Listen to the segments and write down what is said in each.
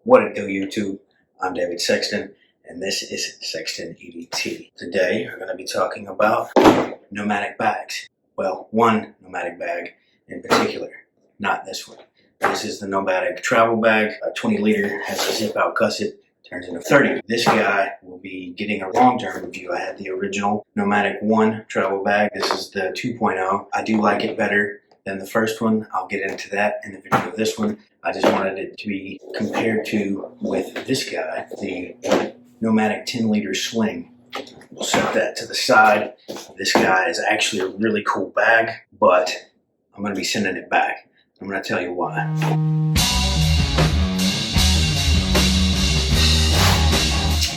What it do, YouTube? I'm David Sexton, and this is Sexton EDT. Today, we're going to be talking about Nomatic bags. Well, one Nomatic bag in particular, not this one. This is the Nomatic travel bag. A 20 liter, has a zip out gusset, turns into 30. This guy will be getting a long-term review. I had the original Nomatic 1 travel bag. This is the 2.0. I do like it better than the first one. I'll get into that in the video of this one. I just wanted it to be compared to with this guy, the Nomatic 10 liter Sling. We'll set that to the side. This guy is actually a really cool bag, but I'm going to be sending it back. I'm going to tell you why.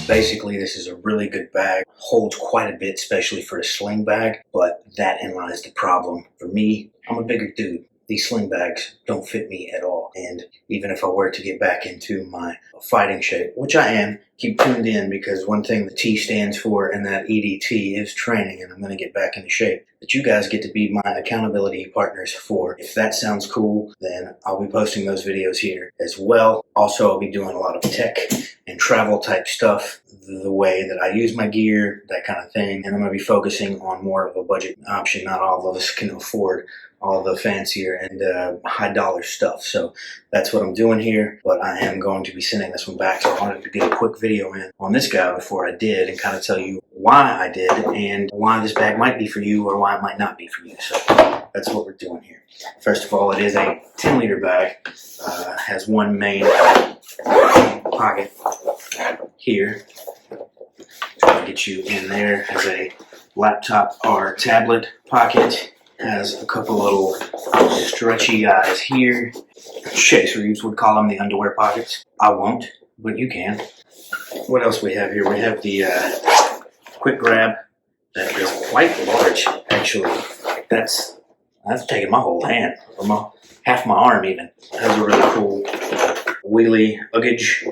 Basically, this is a really good bag. Holds quite a bit, especially for a sling bag, but that in lies the problem. For me, I'm a bigger dude. These sling bags don't fit me at all. And even if I were to get back into my fighting shape, which I am, keep tuned in, because one thing the T stands for in that EDT is training, and I'm going to get back into shape that you guys get to be my accountability partners for. If that sounds cool, then I'll be posting those videos here as well. Also, I'll be doing a lot of tech and travel type stuff, the way that I use my gear, that kind of thing. And I'm going to be focusing on more of a budget option. Not all of us can afford all the fancier and high dollar stuff. So that's what I'm doing here, but I am going to be sending this one back. So I wanted to get a quick video in on this guy before I did, and kind of tell you why I did and why this bag might be for you or why it might not be for you. So that's what we're doing here. First of all, it is a 10 liter bag. Has one main pocket here to get you in there. Has a laptop or tablet pocket. Has a couple little stretchy guys here. Chasers would call them the underwear pockets. I won't, but you can. What else we have here? We have the quick grab that is quite large, actually. That's taking my whole hand, or half my arm even. Has a really cool wheelie luggage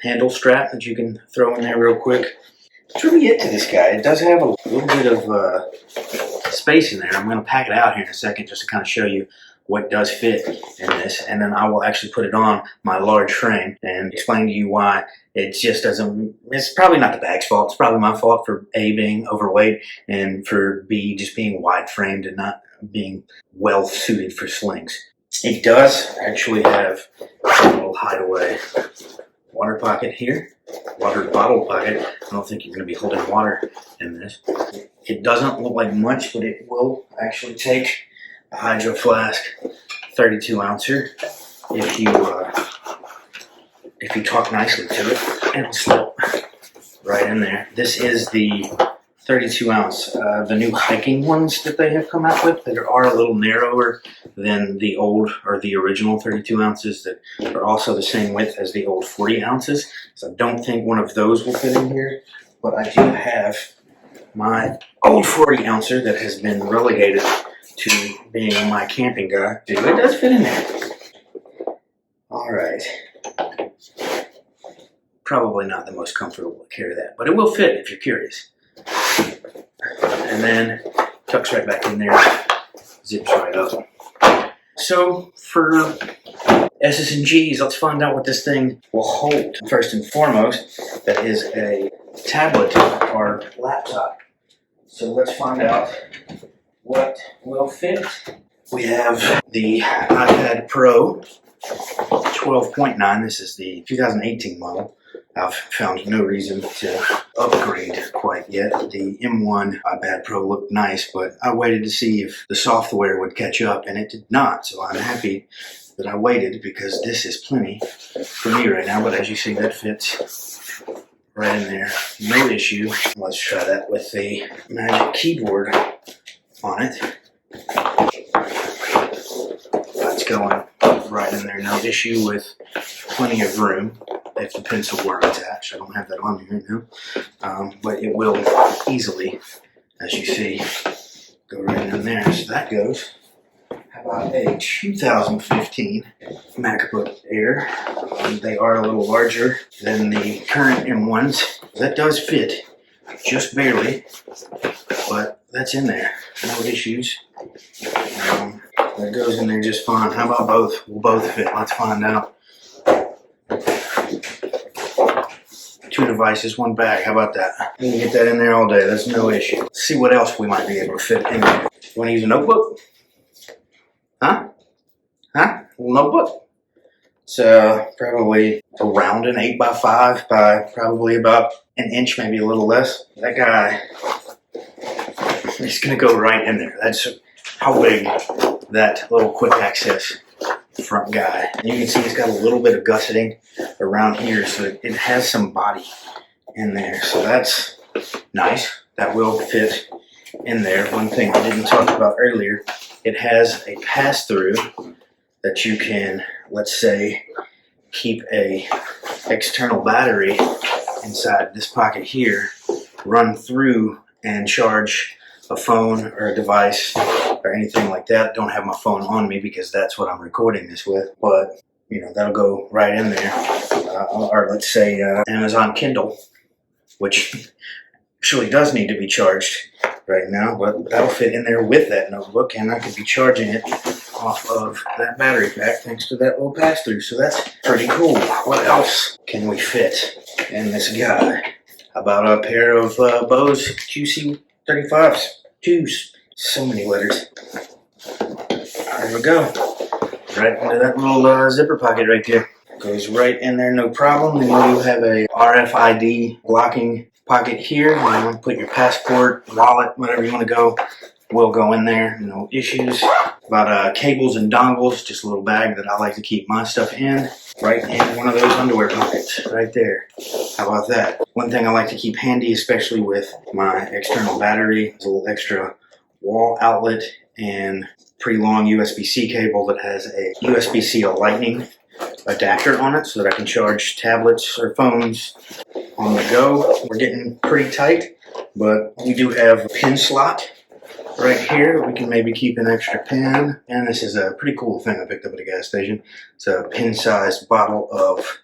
handle strap that you can throw in there real quick. That's really it to this guy. It does have a little bit of space in there. I'm going to pack it out here in a second just to kind of show you what does fit in this, and then I will actually put it on my large frame and explain to you why it just doesn't. It's probably not the bag's fault. It's probably my fault for A, being overweight, and for B, just being wide framed and not being well suited for slings. It does actually have a little hideaway water pocket here, water bottle pocket. I don't think you're going to be holding water in this. It doesn't look like much, but it will actually take a Hydro Flask 32 ouncer if you talk nicely to it, and it'll slip right in there. This is the 32 ounce, the new hiking ones that they have come out with that are a little narrower than the old or the original 32 ounces that are also the same width as the old 40 ounces. So I don't think one of those will fit in here, but I do have my old 40 ouncer that has been relegated to being my camping guy. It does fit in there. Alright. Probably not the most comfortable to carry that, but it will fit if you're curious. And then tucks right back in there, zips right up. So for S's and G's, let's find out what this thing will hold. First and foremost, that is a tablet or laptop. So let's find out what will fit. We have the iPad Pro 12.9. This is the 2018 model. I've found no reason to upgrade quite yet. The M1 iPad Pro looked nice, but I waited to see if the software would catch up, and it did not. So I'm happy that I waited, because this is plenty for me right now. But as you see, that fits right in there. No issue. Let's try that with the Magic Keyboard on it. That's going right in there. No issue, with plenty of room if the pencil were attached. I don't have that on me right now, but it will easily, as you see, go right in there. So that goes. How about a 2015 Macbook Air? They are a little larger than the current M1s. That does fit, just barely, but that's in there. No issues. That goes in there just fine. How about both? Will both fit? Let's find out. 2 devices, 1 bag. How about that? You can get that in there all day. That's no issue. Let's see what else we might be able to fit in there. You want to use a notebook? Huh? Huh? A little notebook? It's probably around an 8x5 by probably about an inch, maybe a little less. That guy is going to go right in there. That's how big that little quick access front guy. And you can see it's got a little bit of gusseting around here, so it has some body in there. So that's nice. That will fit in there. One thing I didn't talk about earlier, it has a pass-through that you can, let's say, keep a external battery inside this pocket here, run through and charge a phone or a device or anything like that. Don't have my phone on me because that's what I'm recording this with, but you know, that'll go right in there. Or let's say Amazon Kindle, which actually does need to be charged right now, but that'll fit in there with that notebook, and I could be charging it off of that battery pack thanks to that little pass-through. So that's pretty cool. What else can we fit in this guy? How about a pair of Bose QC35s? Twos. So many letters. There we go. Right into that little zipper pocket right there. Goes right in there, no problem. And you have a RFID blocking pocket here. You want to put your passport, wallet, whatever you want to go, will go in there. No issues. About cables and dongles, just a little bag that I like to keep my stuff in. Right in one of those underwear pockets, right there. How about that? One thing I like to keep handy, especially with my external battery, is a little extra wall outlet and pretty long USB-C cable that has a USB-C Lightning adapter on it so that I can charge tablets or phones on the go. We're getting pretty tight, but we do have a pin slot right here. We can maybe keep an extra pin. And this is a pretty cool thing I picked up at a gas station. It's a pin-sized bottle of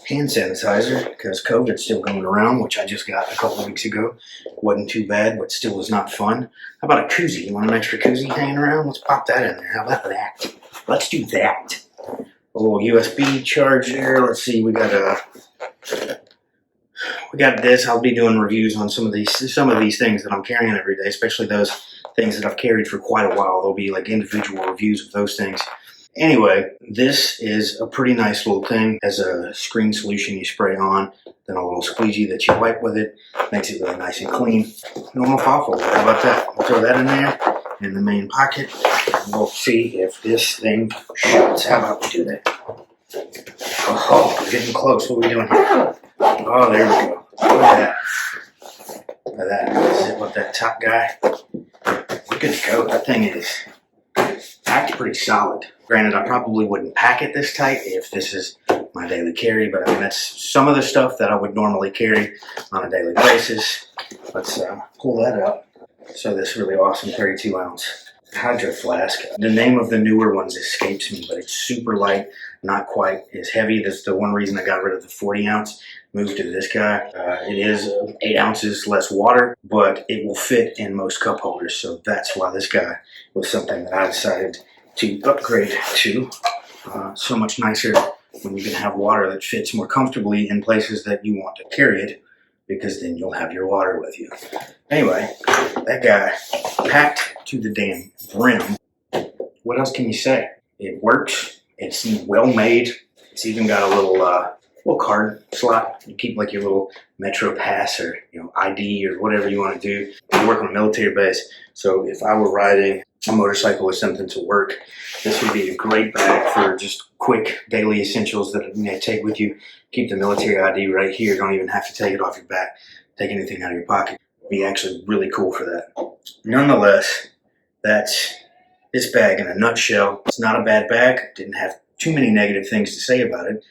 hand sanitizer because COVID's still going around, which I just got a couple of weeks ago. Wasn't too bad, but still was not fun. How about a koozie? You want an extra koozie hanging around? Let's pop that in there. How about that? Let's do that. A little USB charger. Let's see, we got this. I'll be doing reviews on some of these things that I'm carrying every day, especially those things that I've carried for quite a while. There'll be like individual reviews of those things. Anyway, this is a pretty nice little thing. Has a screen solution you spray on, then a little squeegee that you wipe with it. Makes it really nice and clean. Normal file folder. How about that? We'll throw that in there in the main pocket. And we'll see if this thing shuts. How about we do that? Oh, we're getting close. What are we doing here? Oh, there we go. Look at that. Look at that. Zip up that top guy. We're good to go. That thing is packed pretty solid. Granted, I probably wouldn't pack it this tight if this is my daily carry, but I mean, that's some of the stuff that I would normally carry on a daily basis. Let's pull that up. So this really awesome 32 ounce hydro flask. The name of the newer ones escapes me, but it's super light, not quite as heavy. That's the one reason I got rid of the 40 ounce, moved to this guy. It is 8 ounces less water, but it will fit in most cup holders. So that's why this guy was something that I decided to upgrade to. So much nicer when you can have water that fits more comfortably in places that you want to carry it, because then you'll have your water with you. Anyway, that guy packed to the damn brim. What else can you say? It works. It's well made. It's even got a little card slot. You keep like your little Metro Pass or ID or whatever you want to do. I work on a military base, so if I were riding a motorcycle or something to work, this would be a great bag for just quick daily essentials that you may take with you. Keep the military ID right here. Don't even have to take it off your back. Take anything out of your pocket. It'd be actually really cool for that. Nonetheless, that's this bag in a nutshell. It's not a bad bag. Didn't have too many negative things to say about it,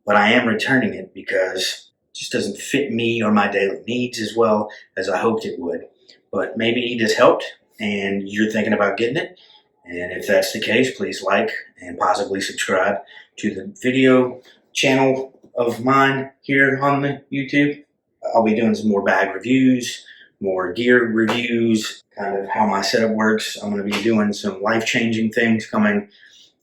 but I am returning it because it just doesn't fit me or my daily needs as well as I hoped it would. But maybe this helped and you're thinking about getting it. And if that's the case, please like and possibly subscribe to the video channel of mine here on the YouTube. I'll be doing some more bag reviews, more gear reviews, kind of how my setup works. I'm going to be doing some life-changing things coming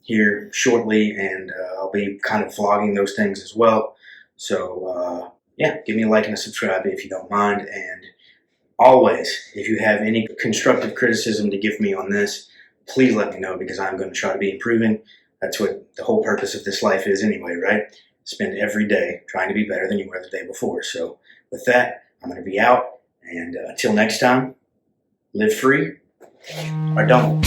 here shortly, and I'll be kind of vlogging those things as well. So yeah, give me a like and a subscribe if you don't mind. And always, if you have any constructive criticism to give me on this, please let me know, because I'm going to try to be improving. That's what the whole purpose of this life is anyway, right? Spend every day trying to be better than you were the day before. So with that, I'm going to be out. And until next time, live free or don't.